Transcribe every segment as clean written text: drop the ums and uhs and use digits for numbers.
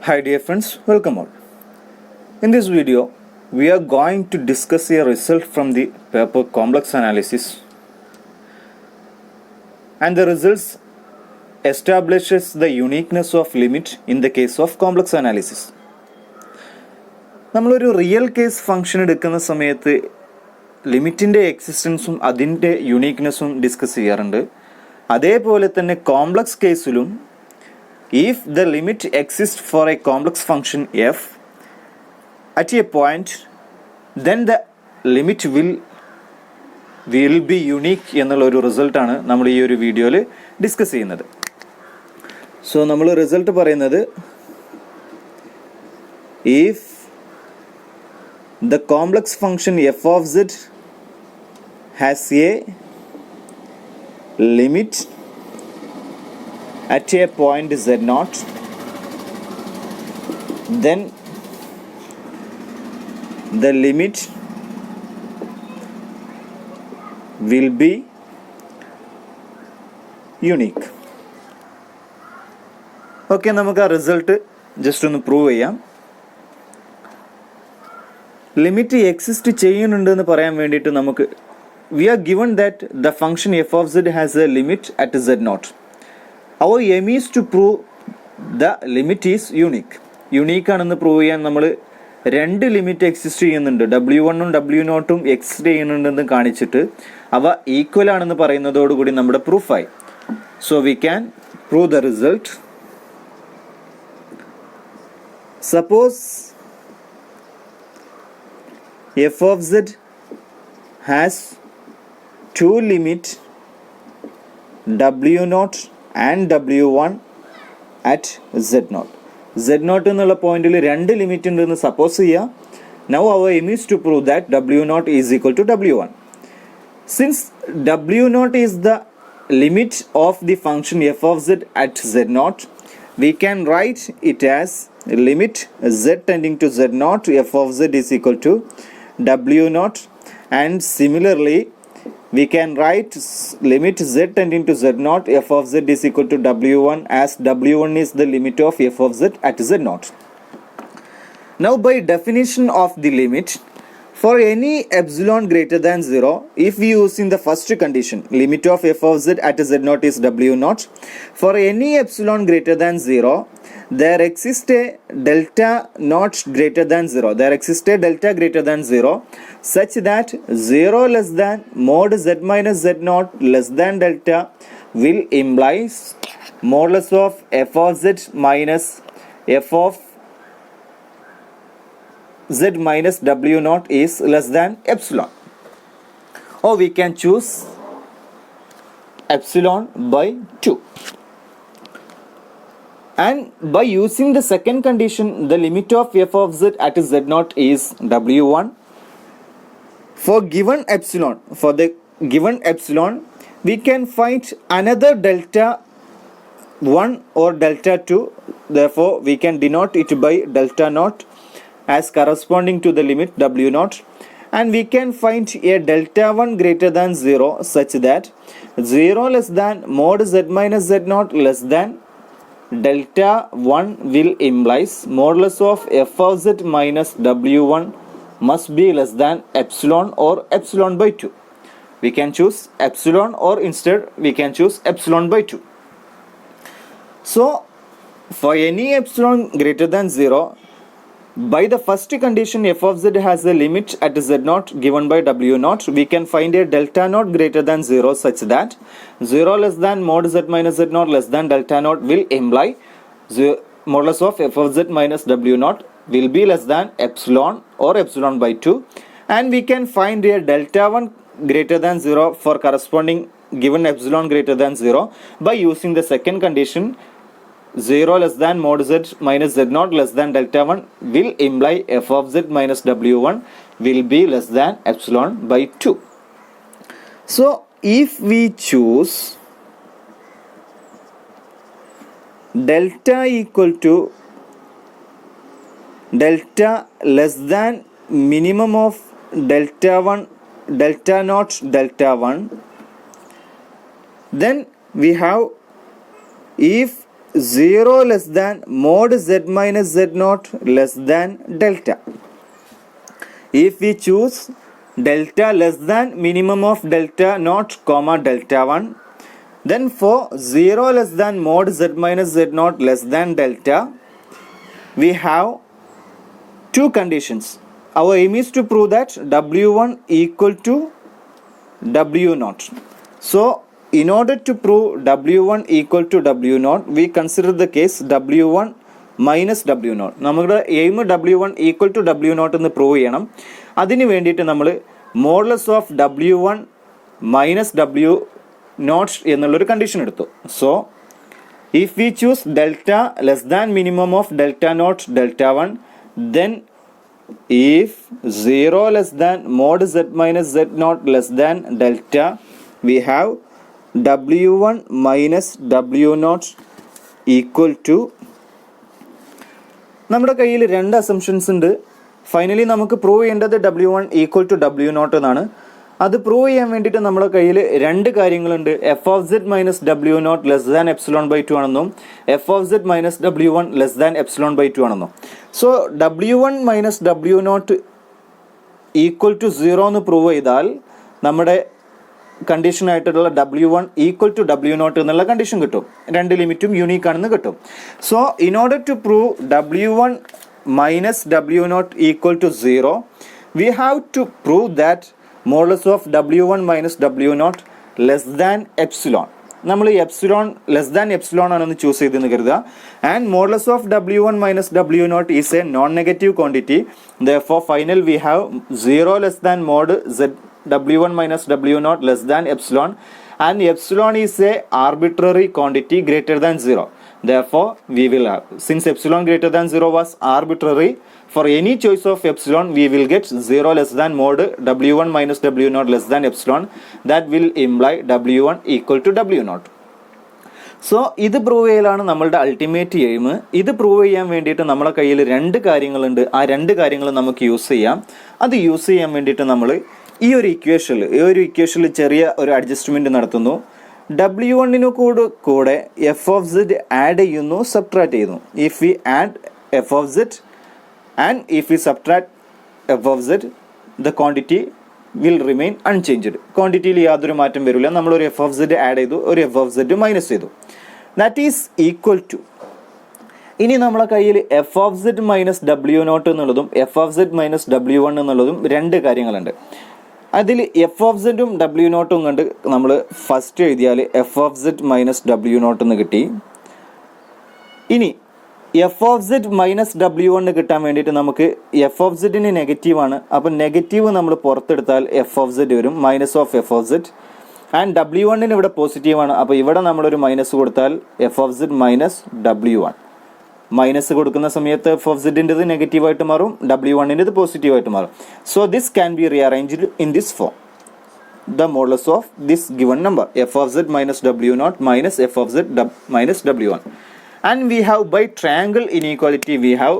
Hi dear friends, welcome all. In this video, we are going to discuss a result from the paper complex analysis, and the results establishes the uniqueness of limit in the case of complex analysis. നമ്മളൊരു real case function എടുക്കുന്ന സമയത്ത് ലിമിറ്റിൻ്റെ എക്സിസ്റ്റൻസും അതിൻ്റെ യുണീക്നെസ്സും discuss ചെയ്യാറുണ്ട്. അതേപോലെ തന്നെ complex കേസിലും if the limit exists for a complex function f at a point, then the limit will be unique എന്നുള്ള ഒരു റിസൾട്ടാണ് നമ്മൾ ഈ ഒരു വീഡിയോയിൽ ഡിസ്കസ് ചെയ്യുന്നത്. സോ നമ്മൾ റിസൾട്ട് പറയുന്നത് if the complex function f of z has a limit at a point z0, then the limit will be unique. Okay, നമുക്ക് ആ റിസൾട്ട് ജസ്റ്റ് ഒന്ന് പ്രൂവ് ചെയ്യാം. ലിമിറ്റ് എക്സിസ്റ്റ് ചെയ്യുന്നുണ്ടെന്ന് പറയാൻ വേണ്ടിയിട്ട് നമുക്ക് we are given that the function F of Z has a limit at z0. Our aim is to prove the limit is unique. Unique ആണെന്ന് prove ചെയ്യാൻ നമ്മൾ രണ്ട് ലിമിറ്റ് എക്സിസ്റ്റ് ചെയ്യുന്നുണ്ട്, W1ഉം W0ഉം എക്സിസ്റ്റ് ചെയ്യുന്നുണ്ടെന്ന് കാണിച്ചിട്ട് അവ ഈക്വൽ ആണെന്ന് പറയുന്നതോടുകൂടി നമ്മുടെ പ്രൂഫായി. So we can prove the result. Suppose f of z has two limit W0 and W1 at Z0. Z0 എന്നുള്ള പോയിന്റിൽ രണ്ട് ലിമിറ്റ് ഉണ്ടെന്ന് സപ്പോസ് ചെയ്യാം. Now our aim is to prove that W0 is equal to W1. Since W0 is the limit of the function f of z at Z0, we can write it as limit z tending to Z0 f of z is equal to W0, and similarly we can write limit z tending to Z0 f of z is equal to W1, as W1 is the limit of f of z at Z0. Now by definition of the limit, for any epsilon greater than 0, if we use in the first condition limit of f of z at Z0 is W0, for any epsilon greater than 0, there exists a delta not greater than 0. There exists a delta greater than 0 such that 0 less than mod z minus z0 less than delta will implies modulus of f of z minus f of z minus W0 is less than epsilon. Or we can choose epsilon by 2. And by using the second condition, the limit of f of z at z0 is W1. For the given epsilon, we can find another delta 1 or delta 2. Therefore, we can denote it by delta naught as corresponding to the limit W0. And we can find a delta 1 greater than 0 such that 0 less than mod z minus z0 less than delta 1 will implies modulus of f of z minus W1 must be less than epsilon or epsilon by 2. We can choose epsilon, or instead we can choose epsilon by 2. So for any epsilon greater than 0, by the first condition f of z has a limit at z0 given by W0, we can find a delta naught greater than 0 such that 0 less than mod z minus z0 less than delta naught will imply modulus of f of z minus W0 will be less than epsilon or epsilon by 2. And we can find a delta 1 greater than 0 for corresponding given epsilon greater than 0 by using the second condition 0 less than mod z minus z0 less than delta 1 will imply f of z minus W1 will be less than epsilon by 2. So if we choose delta equal to delta less than minimum of delta 1 delta naught delta 1, then we have if 0 less than mod z minus z naught less than delta. If we choose delta less than minimum of delta naught comma delta 1, then for 0 less than mod z minus z naught less than delta, we have two conditions. Our aim is to prove that w1 equal to w0. So in order to prove w1 equal to w0, we consider the case w1 minus w0. നമ്മുടെ aim w1 equal to w0 എന്ന് prove ചെയ്യണം. അതിന് വേണ്ടിയിട്ട് നമ്മൾ modulus of w1 minus w0 എന്നുള്ളൊരു condition എടുത്തു. So if we choose delta less than minimum of delta naught delta 1, then if 0 less than mod z minus z naught less than delta, we have w1 minus w0 equal to, നമ്മുടെ കയ്യിൽ രണ്ട് assumptions ഉണ്ട്. Finally നമുക്ക് prove ചെയ്യേണ്ടത് w1 equal to w0 എന്നാണ്. അത് prove ചെയ്യാൻ വേണ്ടിയിട്ട് നമ്മുടെ കയ്യിൽ രണ്ട് കാര്യങ്ങളുണ്ട്. F of Z minus w0 less than epsilon by 2 ആണെന്നും F of Z minus w1 less than epsilon by 2 ആണെന്നും. So w1 minus w0 equal to 0 എന്ന് പ്രൂവ് ചെയ്താൽ നമ്മുടെ കണ്ടീഷൻ ആയിട്ടുള്ള w1 ഈക്വൽ ടു w0 എന്നുള്ള കണ്ടീഷൻ കിട്ടും. രണ്ട് ലിമിറ്റും യൂണീക്ക് ആണെന്ന് കിട്ടും. So in order to prove w1 minus w0 equal to 0, we have to prove that modulus of w1 minus w0 less than epsilon. നമ്മൾ ഈ എപ്സിലോൺ ലെസ് ദാൻ എപ്സിലോൺ ആണെന്ന് choose ചെയ്തെന്ന് കരുതുക. And modulus of w1 minus w0 is a non negative quantity. Therefore final we have 0 less than mod z w1 minus w0 less than epsilon, and epsilon is a arbitrary quantity greater than 0. Therefore we will have, since epsilon greater than 0 was arbitrary, for any choice of epsilon we will get 0 less than mod w1 minus w0 less than epsilon. That will imply w1 equal to w0. So ഇത് prove ചെയ്യലാണ് നമ്മളുടെ ultimate aim. ഇത് prove ചെയ്യാൻ വേണ്ടിയിട്ട് നമ്മളെ കയ്യിൽ രണ്ട് കാര്യങ്ങളുണ്ട്. ആ രണ്ട് കാര്യങ്ങൾ നമുക്ക് യൂസ് ചെയ്യാം. അത് യൂസ് ചെയ്യാൻ വേണ്ടിയിട്ട് നമ്മൾ ഈ ഒരു ഇക്വേഷനിൽ ചെറിയ ഒരു അഡ്ജസ്റ്റ്മെൻറ്റ് നടത്തുന്നു. w1 കൂടെ എഫ് ഓഫ് സെഡ് ആഡ് ചെയ്യുന്നു, സബ്ട്രാക്ട് ചെയ്യുന്നു. If we add f of Z and if we subtract f of z, the quantity will remain unchanged. ക്വാണ്ടിറ്റിയിൽ യാതൊരു മാറ്റം വരില്ല. നമ്മളൊരു എഫ് ഓഫ് സെഡ് ആഡ് ചെയ്തു, ഒരു എഫ് ഓഫ് സെഡ് മൈനസ് ചെയ്തു. ദാറ്റ് ഈസ് ഈക്വൽ ടു, ഇനി നമ്മളെ കയ്യിൽ F of Z minus w0 എന്നുള്ളതും F of Z minus w1 എന്നുള്ളതും രണ്ട് കാര്യങ്ങളുണ്ട്. അതിൽ എഫ് ഓഫ് സെഡും w0 കണ്ട് നമ്മൾ ഫസ്റ്റ് എഴുതിയാൽ F of Z minus w0 എന്ന് കിട്ടി. ഇനി F of Z minus w1 കിട്ടാൻ വേണ്ടിയിട്ട് നമുക്ക് എഫ് ഓഫ് സെഡിന് നെഗറ്റീവാണ്. അപ്പം നെഗറ്റീവ് നമ്മൾ പുറത്തെടുത്താൽ എഫ് ഓഫ് സെഡ് വരും, minus of F of Z. And w1 ഇവിടെ പോസിറ്റീവാണ്. അപ്പോൾ ഇവിടെ നമ്മളൊരു മൈനസ് കൊടുത്താൽ F of Z minus w1. Minus കൊടുക്കുന്ന സമയത്ത് എഫ് ഓഫ് സെഡിൻ്റെത് നെഗറ്റീവായിട്ട് മാറും, w1-ൻ്റെത് പോസിറ്റീവായിട്ട് മാറും. So this can be rearranged in this form. The modulus of this given number, f of z minus w0 minus f of z minus w1. And we have, by triangle inequality, we have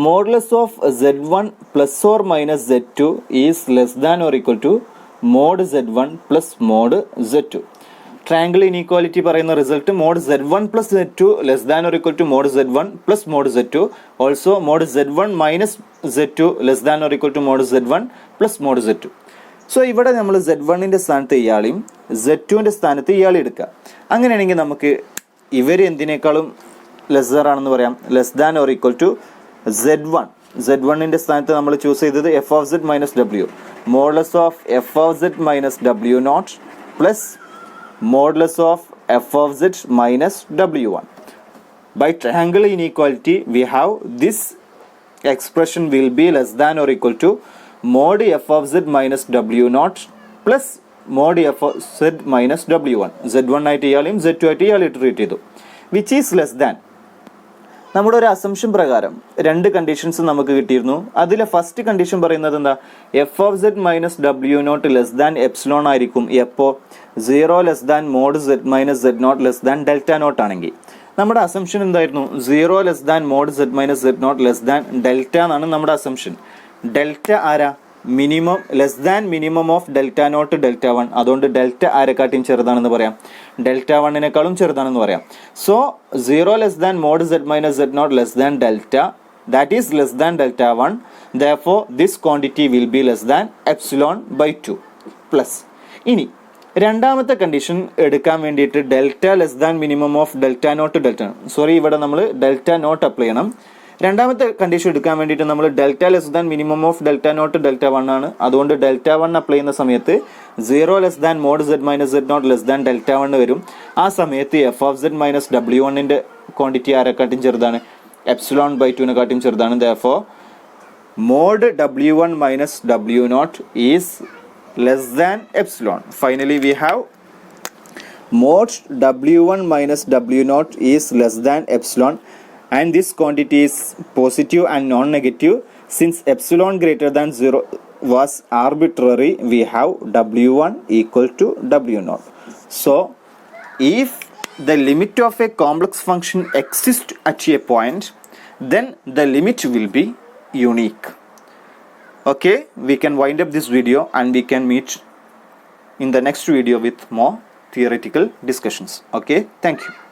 modulus of z1 plus or minus z2 is less than or equal to mod z1 plus mod z2. Triangle inequality പറയുന്ന result mod z1 plus z2 less than or equal to mod z1 plus mod z2. Also mod z1 minus z2 less than or equal to mod z1 plus mod z2. So ഇവിടെ നമ്മൾ z1-ൻ്റെ സ്ഥാനത്ത് ഇയാളെയും z2-ൻ്റെ സ്ഥാനത്ത് ഇയാളെ എടുക്കുക. അങ്ങനെയാണെങ്കിൽ നമുക്ക് ഇവർ എന്തിനേക്കാളും lesser ആണെന്ന് പറയാം, less than or equal to z1-ൻ്റെ സ്ഥാനത്ത് നമ്മൾ ചൂസ് ചെയ്തത് f of Z minus w, modulus of F of Z minus w0 plus modulus of F of Z minus w1. By triangle inequality we have this expression will be less than or equal to mod f of z minus w0 plus mod f of z minus w1. z1 ആയിട്ട് ഇയാളെയും z2 ആയിട്ട് ഇയാളെ treat ചെയ്തു, which is less than. നമ്മുടെ ഒരു assumption പ്രകാരം രണ്ട് conditions നമുക്ക് കിട്ടിയിരുന്നു. അതിലെ ഫസ്റ്റ് കണ്ടീഷൻ പറയുന്നത് എന്താ, F of Z minus w0 less than epsilon ആയിരിക്കും എപ്പോൾ 0 less than mod z minus z0 less than delta naught ആണെങ്കിൽ. നമ്മുടെ അസംഷൻ എന്തായിരുന്നു, 0 less than mod z minus z0 less than delta എന്നാണ് നമ്മുടെ അസംഷൻ. ഡെൽറ്റ ആരാ, minimum less than minimum of delta naught delta one. അതുകൊണ്ട് delta ആരെക്കാട്ടിയും ചെറുതാണെന്ന് പറയാം, ഡെൽറ്റ വണ്ണിനേക്കാളും ചെറുതാണെന്ന് പറയാം. So 0 less than mod z minus z naught less than delta, that is less than delta one. Therefore this quantity will be less than epsilon by 2 plus. ഇനി രണ്ടാമത്തെ condition എടുക്കാൻ വേണ്ടിയിട്ട് delta less than minimum of delta naught delta, sorry ഇവിടെ നമ്മൾ delta not apply ചെയ്യണം. രണ്ടാമത്തെ condition എടുക്കാൻ വേണ്ടിയിട്ട് നമ്മൾ delta less than minimum of delta naught delta one ആണ്. അതുകൊണ്ട് ഡെൽറ്റ വൺ അപ്ലൈ ചെയ്യുന്ന സമയത്ത് 0 less than mod z minus z naught less than delta one വരും. ആ സമയത്ത് F of z minus W വണ്ണിൻ്റെ ക്വാണ്ടിറ്റി ആരെക്കാട്ടും ചെറുതാണ്, എപ്സിലോൺ ബൈ ടുവിനെക്കാട്ടും ചെറുതാണ്. Therefore mod w1 minus w0 is less than epsilon. Finally we have mod w1 minus w0 is less than epsilon, and this quantity is positive and non-negative. Since epsilon greater than 0 was arbitrary, we have w1 equal to w0. So if the limit of a complex function exists at a point, then the limit will be unique. Okay, we can wind up this video and we can meet in the next video with more theoretical discussions. Okay, thank you.